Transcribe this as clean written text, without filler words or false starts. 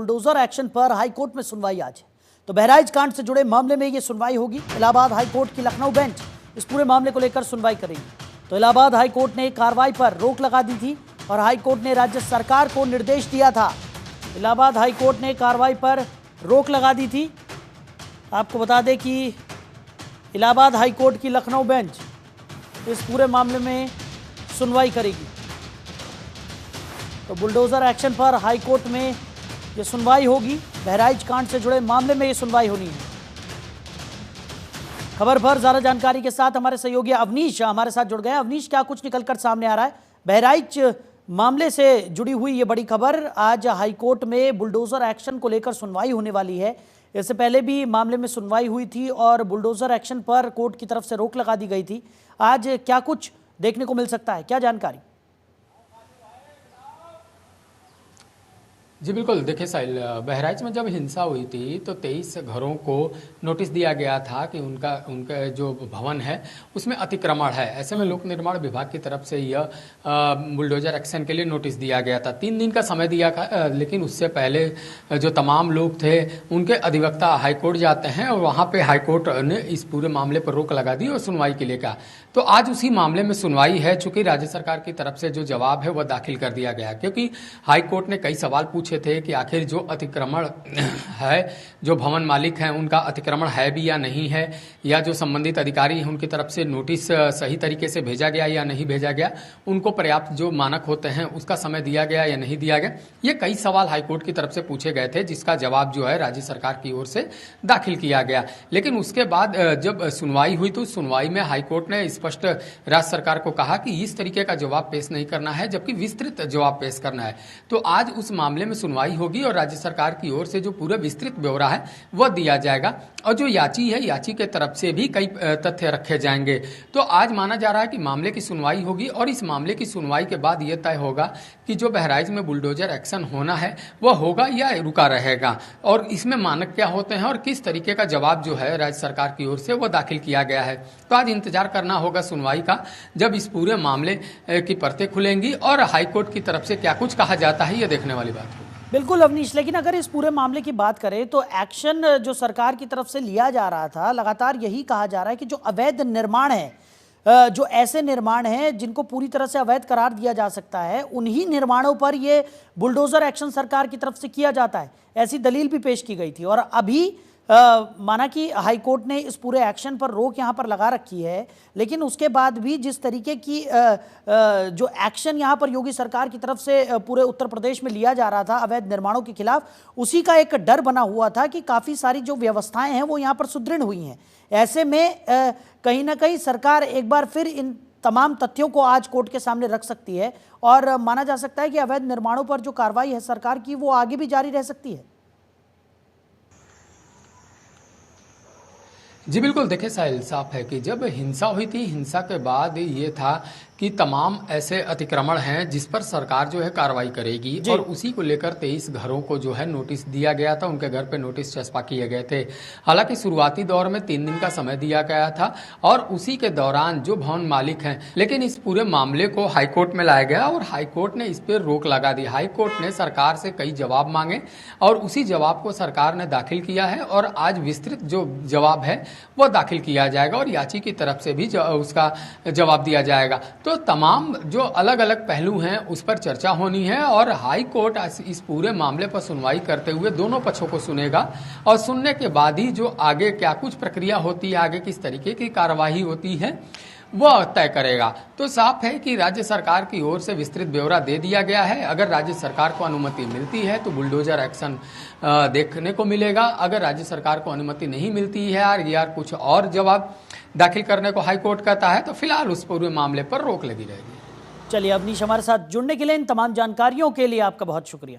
Bulldozer action पर high court में सुनवाई आज है। तो बहराइच कांड से जुड़े मामले में ये सुनवाई होगी। इलाहाबाद हाईकोर्ट की लखनऊ बेंच इस पूरे मामले को लेकर सुनवाई करेगी। तो इलाहाबाद हाईकोर्ट ने कार्रवाई पर रोक लगा दी थी और हाईकोर्ट ने राज्य सरकार को निर्देश दिया था। इलाहाबाद हाईकोर्ट ने कार्रवाई पर रोक लगा दी थी। आपको बता दें कि इलाहाबाद हाईकोर्ट की लखनऊ बेंच इस पूरे मामले में सुनवाई करेगी। तो बुलडोजर एक्शन पर हाईकोर्ट में ये सुनवाई होगी। बहराइच कांड से जुड़े मामले में ये सुनवाई होनी है। खबर पर ज्यादा जानकारी के साथ हमारे सहयोगी अवनीश हमारे साथ जुड़ गए। अवनीश, क्या कुछ निकलकर सामने आ रहा है? बहराइच मामले से जुड़ी हुई ये बड़ी खबर, आज हाईकोर्ट में बुलडोजर एक्शन को लेकर सुनवाई होने वाली है। इससे पहले भी मामले में सुनवाई हुई थी और बुलडोजर एक्शन पर कोर्ट की तरफ से रोक लगा दी गई थी। आज क्या कुछ देखने को मिल सकता है, क्या जानकारी? जी बिल्कुल, देखिए साहिल, बहराइच में जब हिंसा हुई थी तो 23 घरों को नोटिस दिया गया था कि उनका जो भवन है उसमें अतिक्रमण है। ऐसे में लोक निर्माण विभाग की तरफ से यह बुलडोजर एक्शन के लिए नोटिस दिया गया था। 3 दिन का समय दिया था, लेकिन उससे पहले जो तमाम लोग थे उनके अधिवक्ता हाईकोर्ट जाते हैं और वहाँ पर हाईकोर्ट ने इस पूरे मामले पर रोक लगा दी और सुनवाई के लिए कहा। तो आज उसी मामले में सुनवाई है। चूंकि राज्य सरकार की तरफ से जो जवाब है वह दाखिल कर दिया गया, क्योंकि हाईकोर्ट ने कई सवाल पूछे थे कि आखिर जो अतिक्रमण है, जो भवन मालिक हैं उनका अतिक्रमण है भी या नहीं है, या जो संबंधित अधिकारी हैं उनकी तरफ से नोटिस सही तरीके से भेजा गया या नहीं भेजा गया, उनको पर्याप्त जो मानक होते हैं उसका समय दिया गया या नहीं दिया गया। ये कई सवाल हाईकोर्ट की तरफ से पूछे गए थे, जिसका जवाब जो है राज्य सरकार की ओर से दाखिल किया गया। लेकिन उसके बाद जब सुनवाई हुई तो सुनवाई में हाईकोर्ट ने स्पष्ट राज्य सरकार को कहा कि इस तरीके का जवाब पेश नहीं करना है, जबकि विस्तृत जवाब पेश करना है। तो आज उस मामले में सुनवाई होगी और राज्य सरकार की ओर से जो पूरा विस्तृत ब्यौरा है वह दिया जाएगा और जो याची है, याची के तरफ से भी कई तथ्य रखे जाएंगे। तो आज माना जा रहा है कि मामले की सुनवाई होगी और इस मामले की सुनवाई के बाद यह तय होगा कि जो बहराइच में बुलडोजर एक्शन होना है वह होगा या रुका रहेगा, और इसमें मानक क्या होते हैं और किस तरीके का जवाब जो है राज्य सरकार की ओर से वह दाखिल किया गया है। तो आज इंतजार करना होगा सुनवाई का, जब इस पूरे मामले की परतें खुलेंगी और हाईकोर्ट की तरफ से क्या कुछ कहा जाता है, यह देखने वाली बात होगी। बिल्कुल अवनीश, लेकिन अगर इस पूरे मामले की बात करें तो एक्शन जो सरकार की तरफ से लिया जा रहा था, लगातार यही कहा जा रहा है कि जो अवैध निर्माण है, जो ऐसे निर्माण हैं जिनको पूरी तरह से अवैध करार दिया जा सकता है, उन्हीं निर्माणों पर ये बुलडोजर एक्शन सरकार की तरफ से किया जाता है, ऐसी दलील भी पेश की गई थी। और अभी माना कि हाईकोर्ट ने इस पूरे एक्शन पर रोक यहाँ पर लगा रखी है, लेकिन उसके बाद भी जिस तरीके की जो एक्शन यहाँ पर योगी सरकार की तरफ से पूरे उत्तर प्रदेश में लिया जा रहा था अवैध निर्माणों के खिलाफ, उसी का एक डर बना हुआ था कि काफ़ी सारी जो व्यवस्थाएं हैं वो यहाँ पर सुदृढ़ हुई हैं। ऐसे में कहीं ना कहीं सरकार एक बार फिर इन तमाम तथ्यों को आज कोर्ट के सामने रख सकती है और माना जा सकता है कि अवैध निर्माणों पर जो कार्रवाई है सरकार की वो आगे भी जारी रह सकती है। जी बिल्कुल, देखिए साहिल, साफ है कि जब हिंसा हुई थी, हिंसा के बाद ये था कि तमाम ऐसे अतिक्रमण हैं जिस पर सरकार जो है कार्रवाई करेगी, और उसी को लेकर 23 घरों को जो है नोटिस दिया गया था, उनके घर पे नोटिस चस्पा किए गए थे। हालांकि शुरुआती दौर में 3 दिन का समय दिया गया था और उसी के दौरान जो भवन मालिक हैं, लेकिन इस पूरे मामले को हाईकोर्ट में लाया गया और हाईकोर्ट ने इस पर रोक लगा दी। हाईकोर्ट ने सरकार से कई जवाब मांगे और उसी जवाब को सरकार ने दाखिल किया है और आज विस्तृत जो जवाब है वह दाखिल किया जाएगा और याची की तरफ से भी उसका जवाब दिया जाएगा। तो तमाम जो अलग अलग पहलू हैं उस पर चर्चा होनी है और हाई कोर्ट इस पूरे मामले पर सुनवाई करते हुए दोनों पक्षों को सुनेगा और सुनने के बाद ही जो आगे क्या कुछ प्रक्रिया होती है, आगे किस तरीके की कार्यवाही होती है, वह तय करेगा। तो साफ है कि राज्य सरकार की ओर से विस्तृत ब्यौरा दे दिया गया है। अगर राज्य सरकार को अनुमति मिलती है तो बुलडोजर एक्शन देखने को मिलेगा। अगर राज्य सरकार को अनुमति नहीं मिलती है या कुछ और जवाब दाखिल करने को हाईकोर्ट कहता है तो फिलहाल उस पूरे मामले पर रोक लगी रहेगी। चलिए अवनीश, हमारे साथ जुड़ने के लिए, इन तमाम जानकारियों के लिए आपका बहुत शुक्रिया।